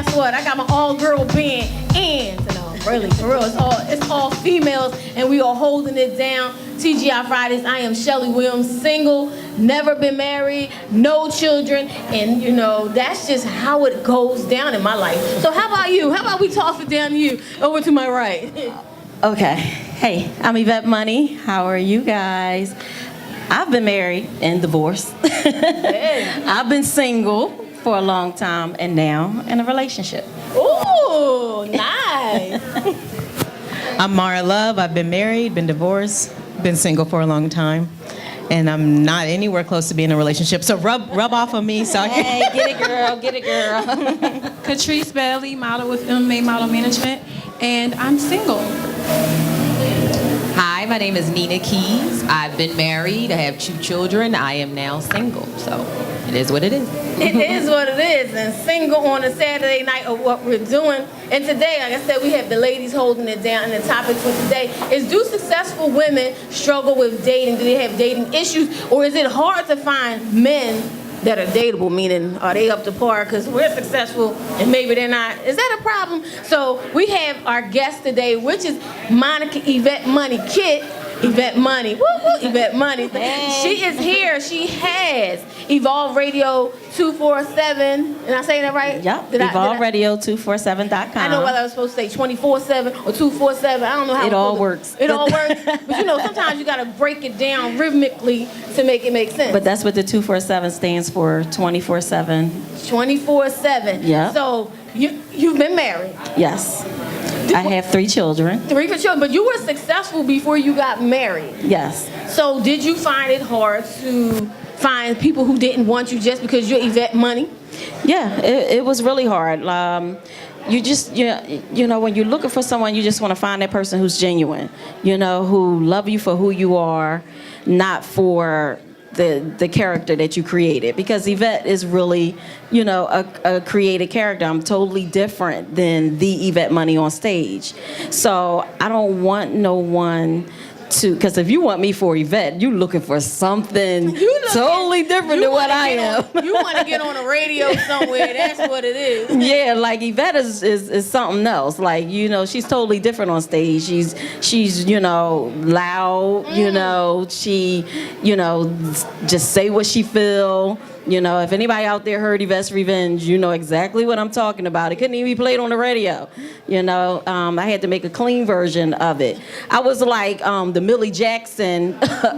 guess what? I got my all-girl band, and no, really, for real, it's all females, and we are holding it down. TGI Fridays. I am Shelly Williams, single, never been married, no children, and that's just how it goes down in my life. So how about you? How about we toss it down to you? Over to my right. Okay. Hey, I'm Yvette Money. How are you guys? I've been married and divorced. I've been single for a long time and now in a relationship. Ooh, nice. I'm Mara Love. I've been married, been divorced, been single for a long time, and I'm not anywhere close to being in a relationship. So rub off of me. So Hey, get it, girl. Get it, girl. Catrice Bailey, model with MMA Model Management, and I'm single. Hi, my name is Nina Keyes. I've been married. I have 2 children. I am now single. So it is what it is. It is what it is, and single on a Saturday night of what we're doing. And today, like I said, we have the ladies holding it down, and the topic for today is, do successful women struggle with dating? Do they have dating issues, or is it hard to find men that are dateable, meaning are they up to par? Because we're successful and maybe they're not. Is that a problem? So we have our guest today, which is Monica Yvette Money, Kid Yvette Money. Woo, woo, Yvette Money. Hey. She is here. She has Evolve Radio 247. Am I saying that right? Yep. EvolveRadio247.com. I know whether I was supposed to say 24/7 or 247. I don't know how It all works. It all works. But sometimes you got to break it down rhythmically to make it make sense. But that's what the 247 stands for, 24/7. 24/7. Yeah. So you've been married. Yes. I have 3 children. 3 for children, but you were successful before you got married. Yes. So did you find it hard to find people who didn't want you just because you're Yvette Money? Yeah, it was really hard. You just, when you're looking for someone, you just want to find that person who's genuine, who love you for who you are, not for the character that you created. Because Yvette is really, a created character. I'm totally different than the Yvette Money on stage. So I don't want no one to, because if you want me for Yvette, you looking for something totally different than what I am. You want to get on a radio somewhere. That's what it is. Yeah, like Yvette is something else. Like, she's totally different on stage. She's loud, she, just say what she feel. If anybody out there heard Yvette's Revenge, you know exactly what I'm talking about. It couldn't even be played on the radio. I had to make a clean version of it. I was like the Millie Jackson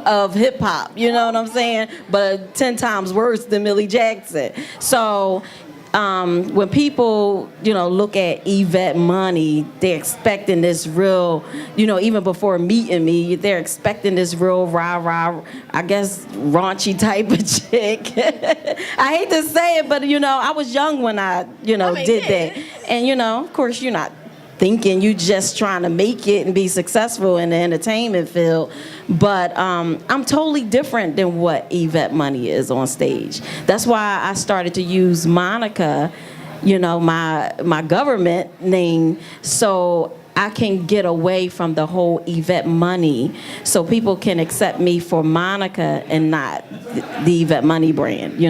of hip hop, you know what I'm saying? But 10 times worse than Millie Jackson. So when people, look at Yvette Money, they're expecting this real, even before meeting me, they're expecting this real rah-rah, I guess, raunchy type of chick. I hate to say it, but, I was young when I did that. And, of course, you're not thinking you just trying to make it and be successful in the entertainment field. But I'm totally different than what Yvette Money is on stage. That's why I started to use Monica, my government name, so I can get away from the whole Yvette Money, so people can accept me for Monica and not the Yvette Money brand,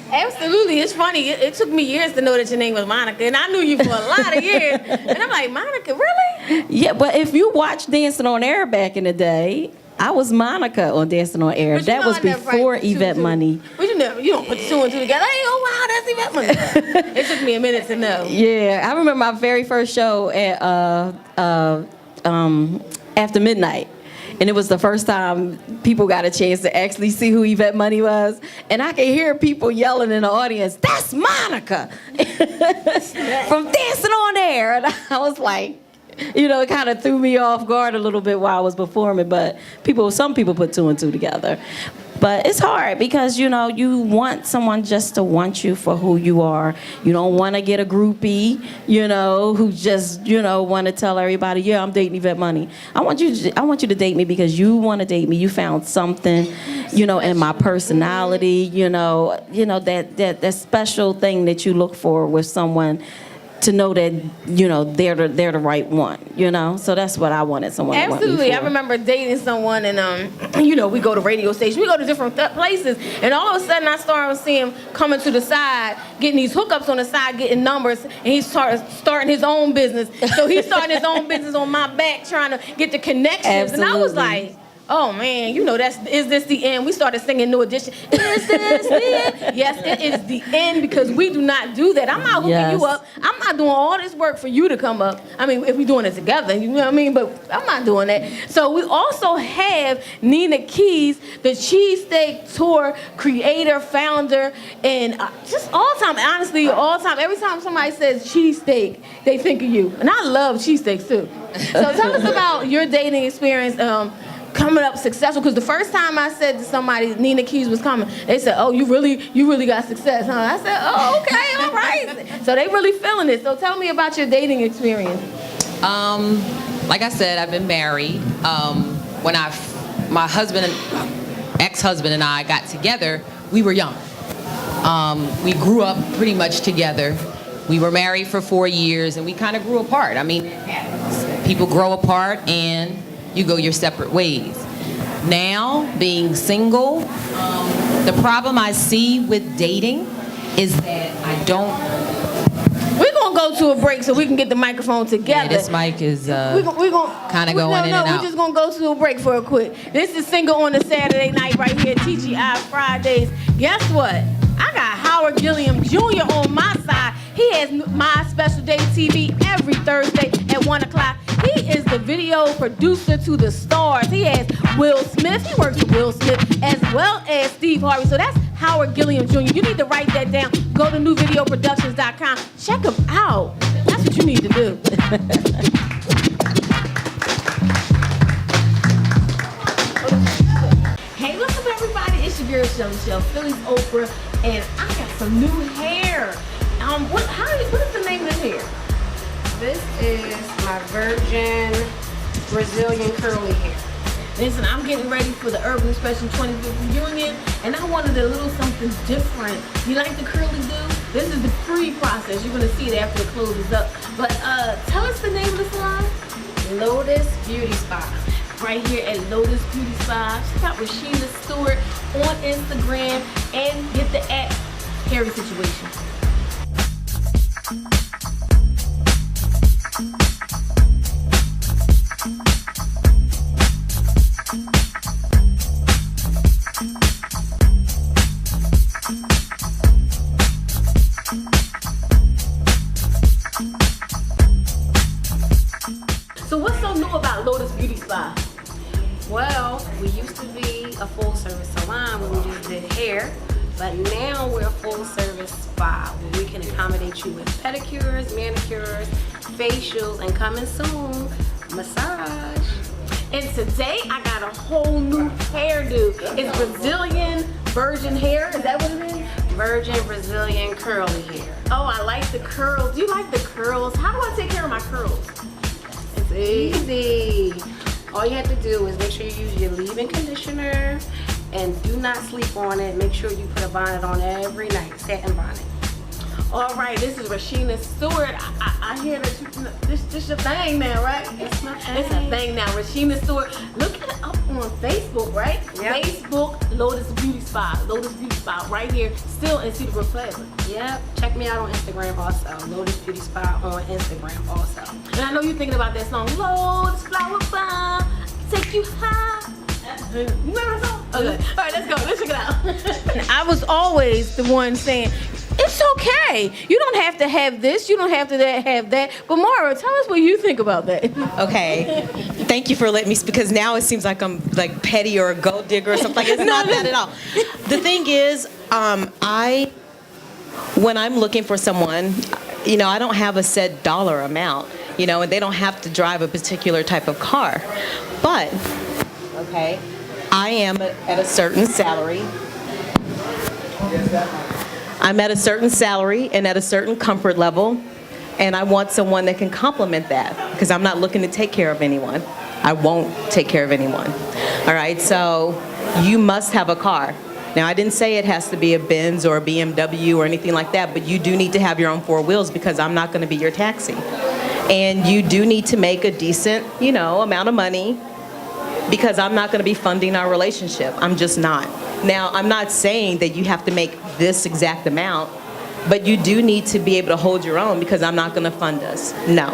Absolutely. It's funny. It took me years to know that your name was Monica, and I knew you for a lot of years. And I'm like, Monica, really? Yeah, but if you watch Dancing on Air back in the day, I was Monica on Dancing on Air. That was before Yvette Money. But you don't put 2 and 2 together. Hey, oh wow, that's Yvette Money. It took me a minute to know. Yeah, I remember my very first show at After Midnight. And it was the first time people got a chance to actually see who Yvette Money was. And I could hear people yelling in the audience, "That's Monica!" from Dancing on Air. And I was like, it kind of threw me off guard a little bit while I was performing. But some people put 2 and 2 together. But it's hard because, you want someone just to want you for who you are. You don't want to get a groupie, who just, want to tell everybody, yeah, I'm dating Yvette Money. I want you to date me because you want to date me. You found something, in my personality, that special thing that you look for with someone to know that, you know, they're the right one, you know? So that's what I wanted someone to want me Absolutely. for. I remember dating someone and, you know, we go to radio stations, we go to different places, and all of a sudden I started seeing him coming to the side, getting these hookups on the side, getting numbers, and he started starting his own business. So he's starting his own business on my back, trying to get the connections. Absolutely. And I was like, oh man, you know, is this the end? We started singing New Edition. Is this the end? Yes, it is the end, because we do not do that. I'm not hooking you up. I'm not doing all this work for you to come up. I mean, if we're doing it together, you know what I mean? But I'm not doing that. So we also have Nina Keyes, the Cheesesteak Tour creator, founder, and just all time, honestly, all time. Every time somebody says cheesesteak, they think of you. And I love cheesesteaks too. So tell us about your dating experience, coming up successful, because the first time I said to somebody Nina Keyes was coming, they said, oh, you really got success, huh? I said, oh, okay, all right. So they really feeling it. So tell me about your dating experience. Like I said, I've been married. When my ex-husband and I got together, we were young. We grew up pretty much together. We were married for 4 years, and we kind of grew apart. I mean, people grow apart and you go your separate ways. Now, being single, the problem I see with dating is that I don't... We're going to go to a break so we can get the microphone together. Yeah, this mic is kind of going in and out. We're just going to go to a break for a quick. This is Single on a Saturday Night right here, TGI Fridays. Guess what? I got Howard Gilliam Jr. on my side. He has My Special Day TV every Thursday at 1 o'clock. He is the video producer to the stars. He has Will Smith. He works with Will Smith as well as Steve Harvey. So that's Howard Gilliam Jr. You need to write that down. Go to newvideoproductions.com. Check him out. That's what you need to do. Hey, what's up, everybody? It's your girl, Shelly, Philly's Oprah, and I got some new hair. What is the name of this hair? This is my virgin Brazilian curly hair. Listen, I'm getting ready for the Urban Expression 25th reunion, and I wanted a little something different. You like the curly do? This is the pre-process. You're gonna see it after it closes up. But tell us the name of the salon. Lotus Beauty Spa. Right here at Lotus Beauty Spa. Check out Rashina Stewart on Instagram and get the app Harry Situation. So what's so new about Lotus Beauty Spa? Well, we used to be a full service salon where we just did hair, but now we're a full service spa where we can accommodate you with pedicures, manicures, facials, and coming soon, massage. And today I got a whole new hairdo. It's Brazilian virgin hair. Is that what it is? Virgin Brazilian curly hair. Oh, I like the curls. Do you like the curls? How do I take care of my curls? It's easy. All you have to do is make sure you use your leave-in conditioner and do not sleep on it. Make sure you put a bonnet on every night, satin bonnet. All right, this is Rashina Stewart. I hear that this your thing now, right? It's my thing. It's a thing now. Rashina Stewart. Look it up on Facebook, right? Yep. Facebook, Lotus Beauty Spa. Lotus Beauty Spa right here, still in Cedar Brook Plaza. Yep. Check me out on Instagram also. Lotus Beauty Spa on Instagram also. And I know you're thinking about that song, Lotus Flower Bomb, take you high. You remember that song? Okay. All right, let's go. Let's check it out. I was always the one saying, it's okay. You don't have to have this. You don't have to have that. But Mara, tell us what you think about that. Okay. Thank you for letting me, because now it seems like I'm like petty or a gold digger or something. Like, it's not that at all. The thing is, when I'm looking for someone, you know, I don't have a set dollar amount, you know, and they don't have to drive a particular type of car. But, okay, I am at a certain salary. I'm at a certain salary and at a certain comfort level, and I want someone that can complement that, because I'm not looking to take care of anyone. I won't take care of anyone. All right, so you must have a car. Now, I didn't say it has to be a Benz or a BMW or anything like that, but you do need to have your own four wheels because I'm not going to be your taxi. And you do need to make a decent, amount of money because I'm not going to be funding our relationship. I'm just not. Now, I'm not saying that you have to make this exact amount, but you do need to be able to hold your own because I'm not going to fund us. No.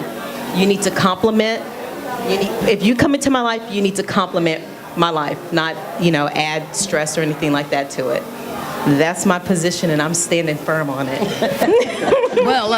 You need to complement. If you come into my life, you need to complement my life, not, add stress or anything like that to it. That's my position, and I'm standing firm on it. Well,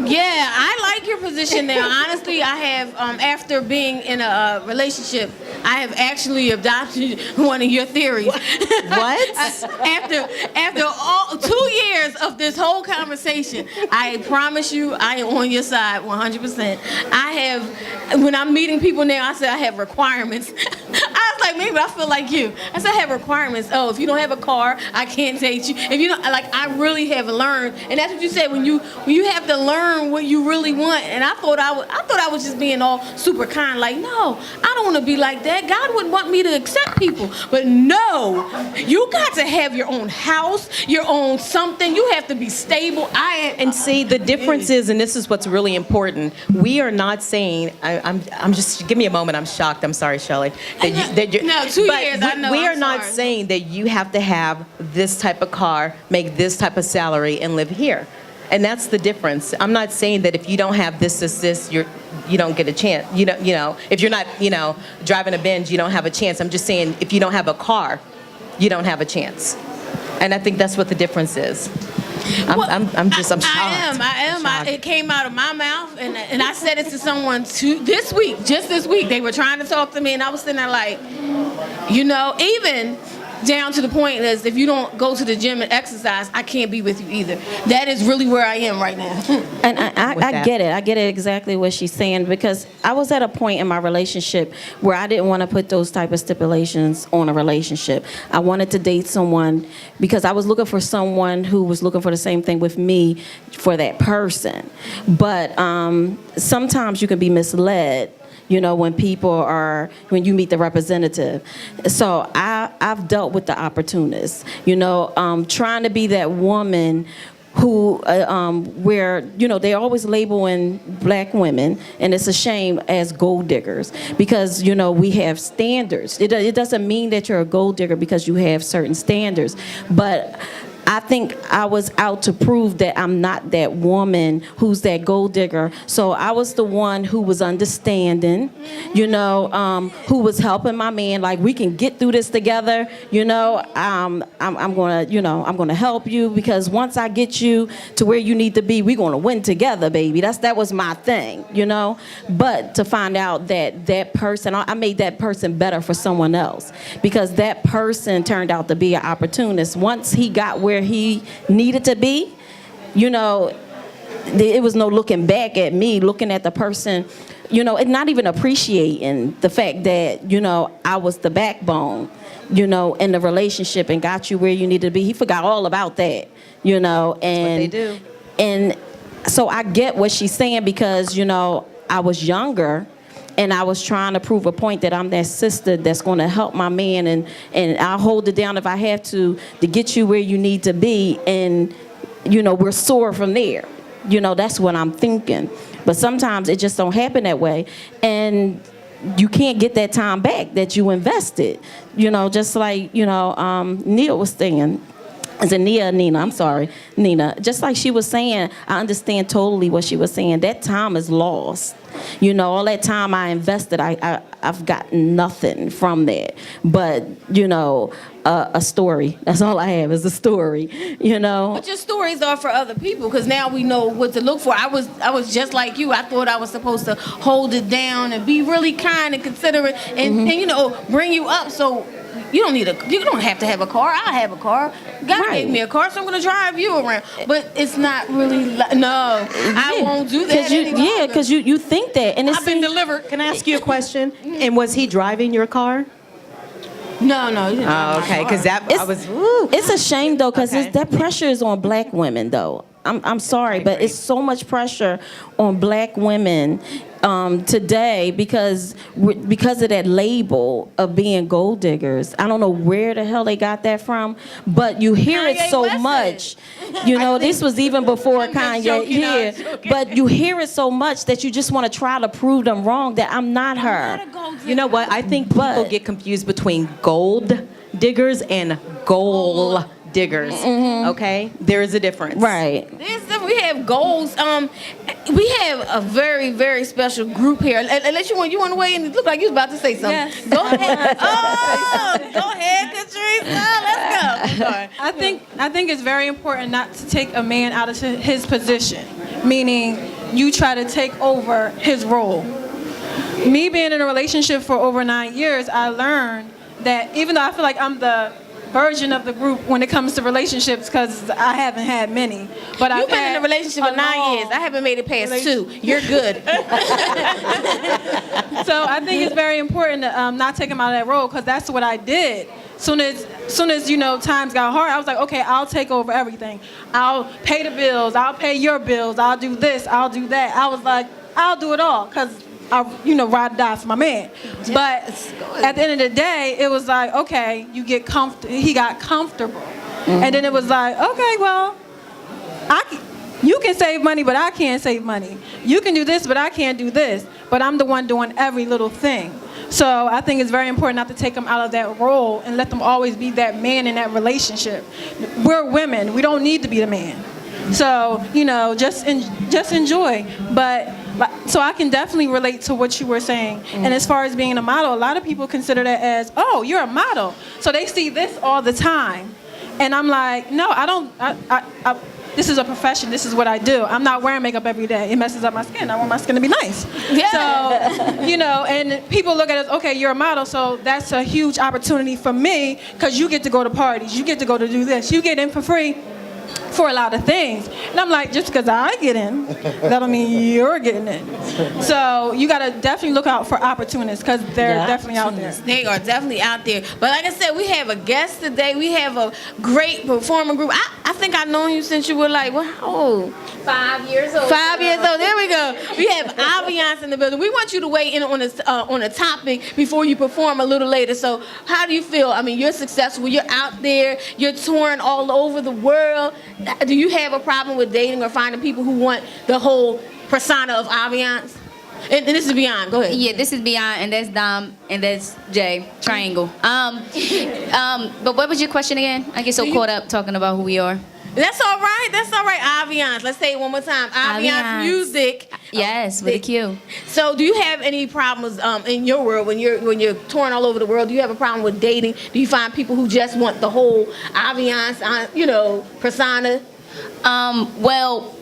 yeah, I like your position now. Honestly, I have, after being in a relationship, I have actually adopted one of your theories. What? After all 2 years of this whole conversation, I promise you, I am on your side 100%. I have, when I'm meeting people now, I say I have requirements. I was like, maybe I feel like you. I said I have requirements. Oh, if you don't have a car, I can't date you. If you don't, I really have learned, and that's what you said when you have to learn what you really want. And I thought I was just being all super kind, like, no, I don't want to be like that. God would want me to accept people, but no, you got to have your own house, your own something. You have to be stable. And see, the difference is, and this is what's really important, we are not saying, I'm just, give me a moment, I'm shocked, I'm sorry, Shelley. No, 2 years, I know. We are I'm not sorry. saying that you have to have this type of car, make this type of salary, and live here. And that's the difference. I'm not saying that if you don't have this, you don't get a chance. If you're not, driving a Benz, you don't have a chance. I'm just saying if you don't have a car, you don't have a chance. And I think that's what the difference is. I'm shocked. I am. It came out of my mouth, and I said it to someone this week, just this week. They were trying to talk to me, and I was sitting there like, even down to the point is if you don't go to the gym and exercise, I can't be with you either. That is really where I am right now. And I get it. I get it exactly what she's saying because I was at a point in my relationship where I didn't want to put those type of stipulations on a relationship. I wanted to date someone because I was looking for someone who was looking for the same thing with me for that person. But sometimes you can be misled. When you meet the representative. So I've dealt with the opportunists, trying to be that woman who, where, they're always labeling black women, and it's a shame, as gold diggers, because, we have standards. It doesn't mean that you're a gold digger because you have certain standards, but I think I was out to prove that I'm not that woman who's that gold digger. So I was the one who was understanding, who was helping my man. Like, we can get through this together. I'm gonna help you because once I get you to where you need to be, we're gonna win together, baby. That was my thing, But to find out that person, I made that person better for someone else because that person turned out to be an opportunist. Once he got where he needed to be, it was no looking back at me, looking at the person, and not even appreciating the fact that, I was the backbone, in the relationship and got you where you needed to be. He forgot all about that, and what they do. And so I get what she's saying because, I was younger. And I was trying to prove a point that I'm that sister that's going to help my man, and I'll hold it down if I have to get you where you need to be, and we're sore from there. That's what I'm thinking. But sometimes it just don't happen that way, and you can't get that time back that you invested. Just like Neil was saying. Is it Nina? I'm sorry, Nina. Just like she was saying, I understand totally what she was saying. That time is lost. All that time I invested, I've gotten nothing from that. But, a story. That's all I have is a story, But your stories are for other people because now we know what to look for. I was just like you. I thought I was supposed to hold it down and be really kind and considerate and bring you up. So you don't have to have a car. I have a car. God gave me a car, so I'm gonna drive you around. But it's not really I won't do that anymore. Yeah, because you think that, and I've been delivered. Can I ask you a question? And was he driving your car? No, he didn't. Oh, okay, because It's a shame though, because that pressure is on black women though. I'm sorry, but it's so much pressure on black women today because of that label of being gold diggers. I don't know where the hell they got that from, but you hear it Kanye so West much. You know, this was even before Kanye. joking, I'm Yeah, joking. but you hear it so much that you just want to try to prove them wrong that I'm not her. You know what? I think people But- get confused between gold diggers and goal diggers. Okay? There is a difference. Right. We have goals. We have a very, very special group here. Unless you want to weigh in. It looked like you was about to say something. Yes. Go ahead. Go ahead, Katrice. Let's go. I'm sorry. I think it's very important not to take a man out of his position, meaning you try to take over his role. Me being in a relationship for over 9 years, I learned that even though I feel like I'm the version of the group when it comes to relationships, because I haven't had many, but You've been in a relationship for 9 years. I haven't made it past 2. You're good. So I think it's very important to not take him out of that role, because that's what I did. Soon as times got hard, I was like, okay, I'll take over everything. I'll pay the bills. I'll pay your bills. I'll do this. I'll do that. I was like, I'll do it all, because I, ride or die for my man. But at the end of the day, it was like, okay, you get he got comfortable. And then it was like, okay, well, you can save money, but I can't save money. You can do this, but I can't do this. But I'm the one doing every little thing. So I think it's very important not to take them out of that role and let them always be that man in that relationship. We're women. We don't need to be the man. So, just enjoy. But so I can definitely relate to what you were saying. And as far as being a model, a lot of people consider that as, oh, you're a model. So they see this all the time. And I'm like, no, I don't. This is a profession. This is what I do. I'm not wearing makeup every day. It messes up my skin. I want my skin to be nice. Yeah. So, and people look at us, okay, you're a model, so that's a huge opportunity for me, because you get to go to parties. You get to go to do this. You get in for free for a lot of things. And I'm like, just because I get in, that don't mean you're getting in. So you got to definitely look out for opportunists, because they're definitely out there. They are definitely out there. But like I said, we have a guest today. We have a great performing group. I think I've known you since you were like, well, how old? 5 years old. 5 years old. There we go. We have Aviance in the building. We want you to weigh in on a topic before you perform a little later. So how do you feel? I mean, you're successful. You're out there. You're touring all over the world. Do you have a problem with dating or finding people who want the whole persona of Aviance? And this is Beyond. Go ahead. Yeah, this is Beyond, and that's Dom, and that's Jay. Triangle. But what was your question again? I get so caught up talking about who we are. That's all right. That's all right. Aviance. Let's say it one more time. Aviance Musiq. Yes, with a Q. So, do you have any problems in your world when you're touring all over the world? Do you have a problem with dating? Do you find people who just want the whole Aviance, persona? Well,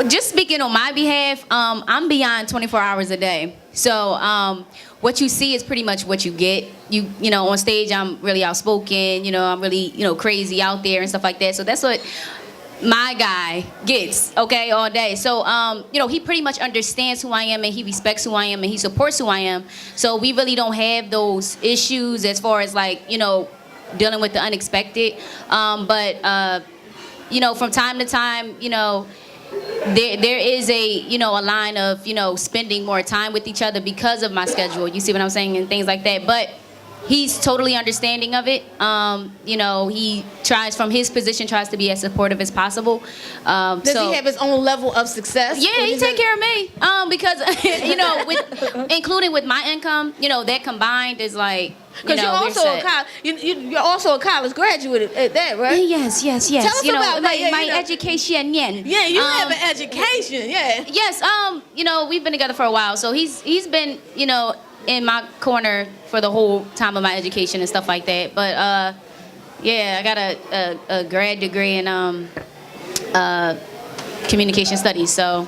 just speaking on my behalf, I'm beyond 24 hours a day. So what you see is pretty much what you get. You know, on stage I'm really outspoken, I'm really, crazy out there and stuff like that. So that's what my guy gets, okay, all day. So, he pretty much understands who I am, and he respects who I am, and he supports who I am. So we really don't have those issues as far as like, dealing with the unexpected. But from time to time, there is a line of spending more time with each other because of my schedule. You see what I'm saying, and things like that. But he's totally understanding of it. He tries from his position, tries to be as supportive as possible. Does he have his own level of success? Yeah, he take care of me. Because including with my income, that combined is like. Because you're also a college graduate at that, right? Yes. Tell us about my education. Yeah, you have an education. Yeah. Yes. We've been together for a while, so he's been in my corner for the whole time of my education and stuff like that. But I got a grad degree in communication studies, so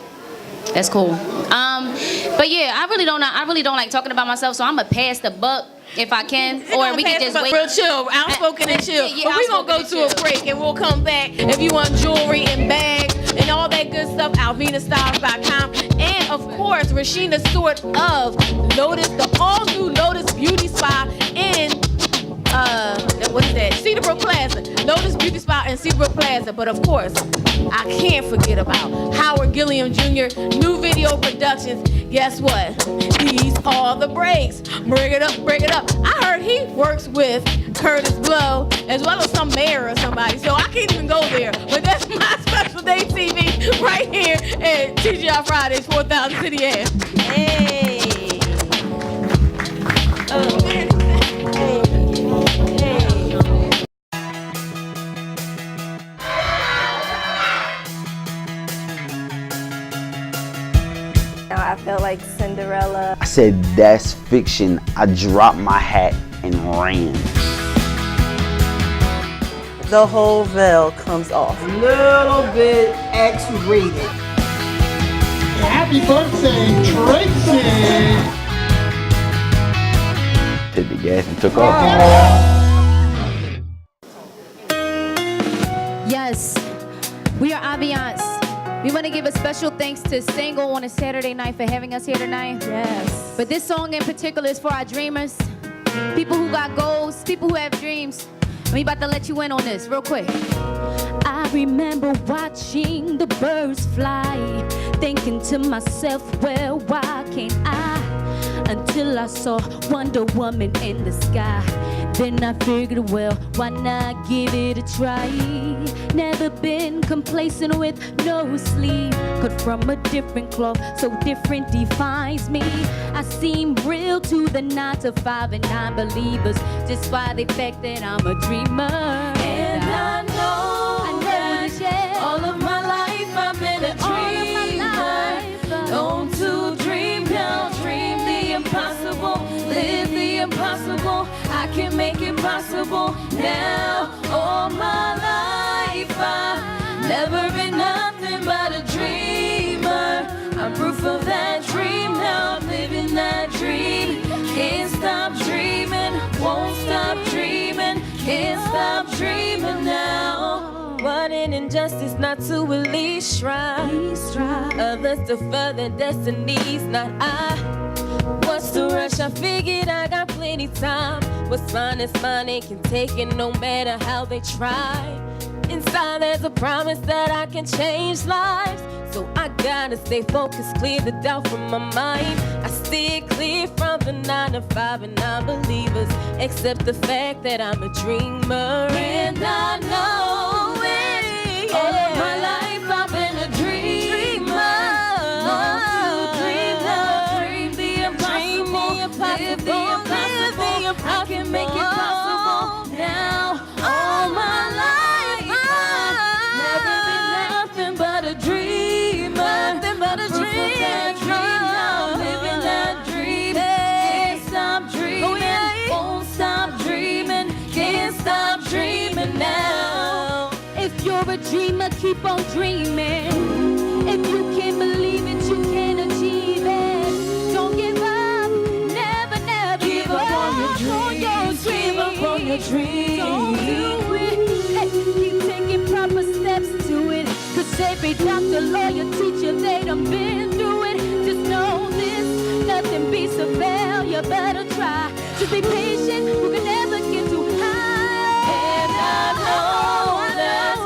that's cool. But yeah, I really don't like talking about myself, so I'm gonna pass the buck if I can, or we can just wait. Real chill, outspoken and chill. Yeah, but we're gonna go to a break and we'll come back. If you want jewelry and bags and all that good stuff, alvinastyles.com. And of course, Rashina Stewart of Lotus, the all new Lotus Beauty Spa in what's that? Cedarbrook Plaza. Notice Beauty Spot in Cedarbrook Plaza. But of course, I can't forget about Howard Gilliam Jr. New Video Productions. Guess what? These are the breaks. Bring it up, bring it up. I heard he works with Curtis Blow as well as some mayor or somebody. So I can't even go there. But that's my special day TV right here at TGI Fridays, 4000 City Ave. Hey. Oh, man. I felt like Cinderella. I said, that's fiction. I dropped my hat and ran. The whole veil comes off. A little bit X-rated. Happy birthday, Tracy! Hit the gas and took off. Yes, we are Aviance. We want to give a special thanks to Single on a Saturday night for having us here tonight. Yes. But this song in particular is for our dreamers, people who got goals, people who have dreams. We about to let you in on this real quick. I remember watching the birds fly, thinking to myself, well, why can't I? Until I saw Wonder Woman in the sky. Then I figured, well, why not give it a try? Never been complacent with no sleep. Cut from a different cloth, so different defines me. I seem real to the 9 to 5 and non-believers, just by the fact that I'm a dreamer. And I know that all of my life I've been a dreamer. Don't to dream now, dream the impossible, live the impossible. I can make it possible now. All my life I've never been nothing but a dreamer. I'm proof of that dream now. I'm living that dream. Can't stop dreaming, won't stop dreaming. Can't stop dreaming now. What an injustice not to at least try. Others to further destinies, not I. What's the rush? I figured I got plenty time. What's mine is mine, they can take it no matter how they try. Inside there's a promise that I can change lives. So I gotta stay focused, clear the doubt from my mind. I steer clear from the 9 to 5 and non-believers, accept the fact that I'm a dreamer. And I know it, all of my life I've been a dreamer. Dream the impossible, I can make it possible now. All my life I've never been nothing but a dreamer. Nothing but a dream. Now living that dream. Can't stop dreaming. Won't stop dreaming. Can't stop dreaming now. If you're a dreamer, keep on dreaming. If you can believe it, you can achieve it. Don't give up, never, never give up on your dreams. Give up on your dreams. Don't do it. Hey, keep taking proper steps to it. Cause every doctor, lawyer, teacher, they done been through it. Just know this, nothing beats a failure, better try. Just be patient, you can never get too high. And I know that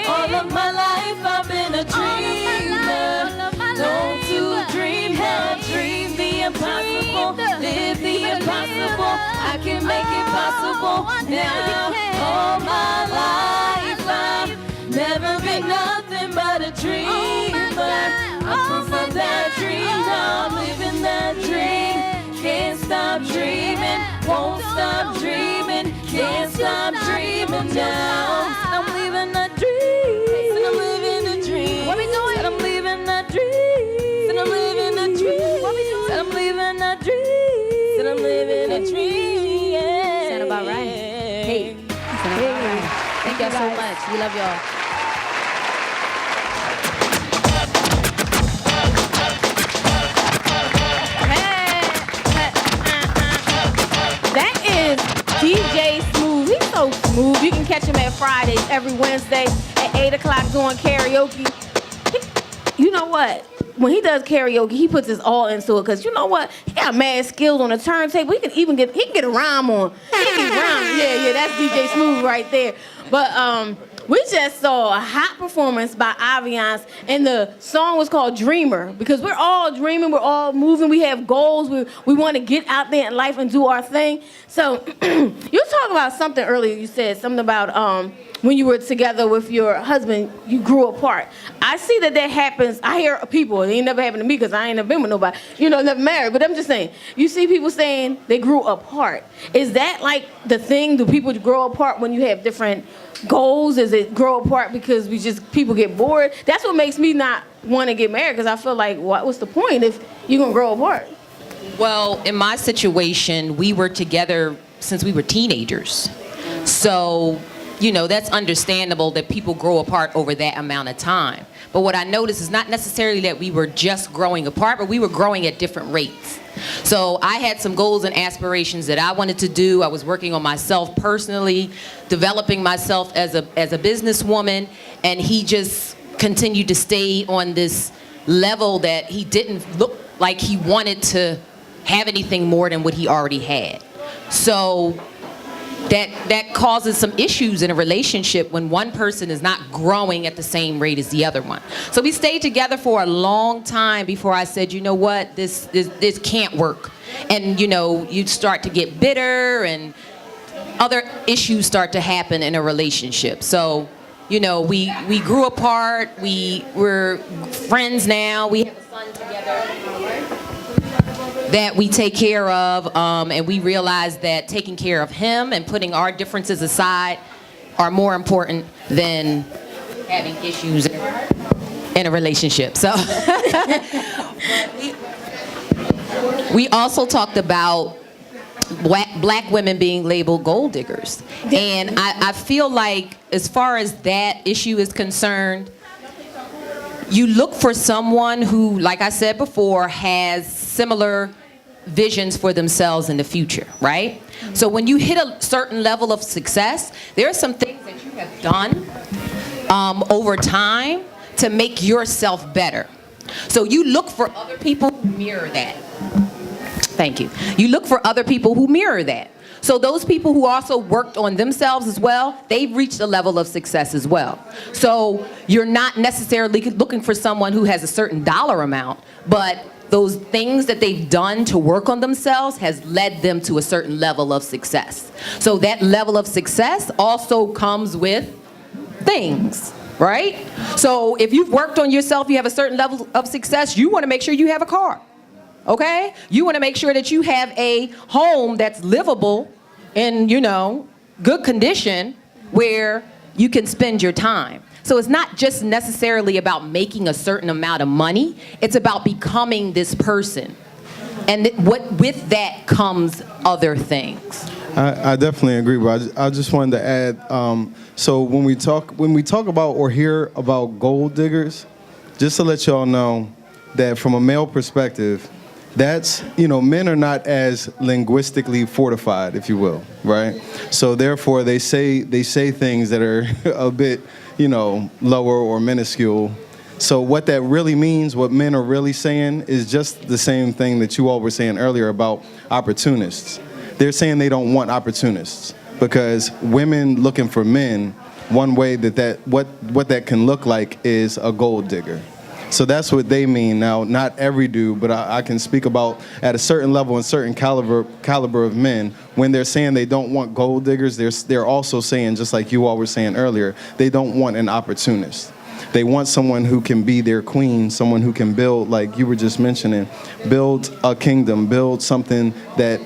all of my life I've been a dreamer. Don't to dream, now dream the impossible, live the impossible. I can make it possible now. All my life I've never been nothing but a dreamer. I'm proof of that dream now. I'm living that dream. Can't stop dreaming, won't stop dreaming. Can't stop dreaming now. I'm living that dream. I'm living the dream. What we doing? Said I'm living that dream. Said I'm living the dream. What we doing? Said I'm living that dream. Said I'm living a dream. Yeah. Sound about right. Hey, sound about right. Thank y'all so much. We love y'all. That is DJ Smooth. He's so smooth. You can catch him at Fridays every Wednesday at 8 o'clock doing karaoke. You know what? when he does karaoke, he puts his all into it. Cause you know what? He got mad skills on the turntable. He can get a rhyme on. He can rhyme. Yeah, that's DJ Smooth right there. But we just saw a hot performance by Aviance, and the song was called Dreamer, because we're all dreaming, we're all moving, we have goals, we want to get out there in life and do our thing. So you talked about something earlier. You said something about when you were together with your husband, you grew apart. I see that happens. I hear people, it ain't never happened to me because I ain't never been with nobody, never married, but I'm just saying, you see people saying they grew apart. Is that like the thing? Do people grow apart when you have different goals? Is it grow apart because people get bored? That's what makes me not want to get married, because I feel like, what's the point if you're going to grow apart? Well, in my situation, we were together since we were teenagers. So, that's understandable that people grow apart over that amount of time. But what I noticed is not necessarily that we were just growing apart, but we were growing at different rates. So I had some goals and aspirations that I wanted to do. I was working on myself personally, developing myself as a businesswoman, and he just continued to stay on this level that he didn't look like he wanted to have anything more than what he already had. So that causes some issues in a relationship when one person is not growing at the same rate as the other one. So we stayed together for a long time before I said, you know what, this can't work. And you start to get bitter, and other issues start to happen in a relationship. So we grew apart. We're friends now. We have a son together that we take care of, and we realize that taking care of him and putting our differences aside are more important than having issues in a relationship. So we also talked about black women being labeled gold diggers. And I feel like, as far as that issue is concerned, you look for someone who, like I said before, has similar visions for themselves in the future, right? So when you hit a certain level of success, there are some things that you have done over time to make yourself better. So you look for other people who mirror that. Thank you. You look for other people who mirror that. So those people who also worked on themselves as well, they've reached a level of success as well. So you're not necessarily looking for someone who has a certain dollar amount, but those things that they've done to work on themselves has led them to a certain level of success. So that level of success also comes with things, right? So if you've worked on yourself, you have a certain level of success, you want to make sure you have a car. Okay? You want to make sure that you have a home that's livable in, good condition where you can spend your time. So it's not just necessarily about making a certain amount of money. It's about becoming this person. And with that comes other things. I definitely agree, but I just wanted to add, so when we talk about or hear about gold diggers, just to let y'all know that from a male perspective, that's, men are not as linguistically fortified, if you will, right? So therefore, they say things that are a bit, lower or minuscule. So what that really means, what men are really saying, is just the same thing that you all were saying earlier about opportunists. They're saying they don't want opportunists, because women looking for men, one way what that can look like is a gold digger. So that's what they mean. Now, not every dude, but I can speak about at a certain level and certain caliber of men, when they're saying they don't want gold diggers, they're also saying, just like you all were saying earlier, they don't want an opportunist. They want someone who can be their queen, someone who can build, like you were just mentioning, build a kingdom, build something that,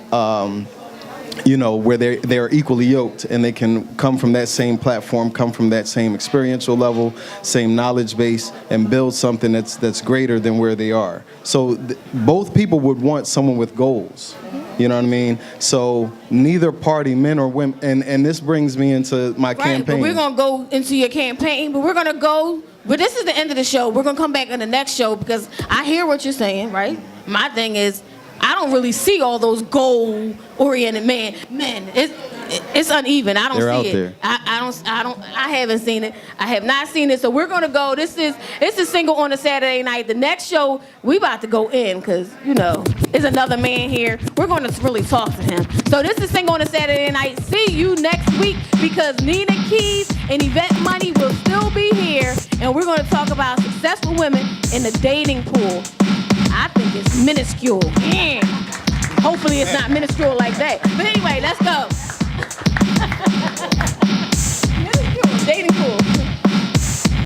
where they're equally yoked, and they can come from that same platform, come from that same experiential level, same knowledge base, and build something that's greater than where they are. So both people would want someone with goals. You know what I mean? So neither party, men or women, and this brings me into my campaign. But we're gonna go into your campaign, but this is the end of the show. We're gonna come back in the next show, because I hear what you're saying, right? My thing is, I don't really see all those goal-oriented men. It's uneven. I don't They're out see it. there. I haven't seen it. I have not seen it. So we're gonna go. This is single on a Saturday night. The next show we about to go in because there's another man here. We're gonna really talk to him. So this is single on a Saturday night. See you next week because Nina Keyes and Yvette Money will still be here, and we're gonna talk about successful women in the dating pool. I think it's minuscule. Hopefully it's not minuscule like that. But anyway, let's go.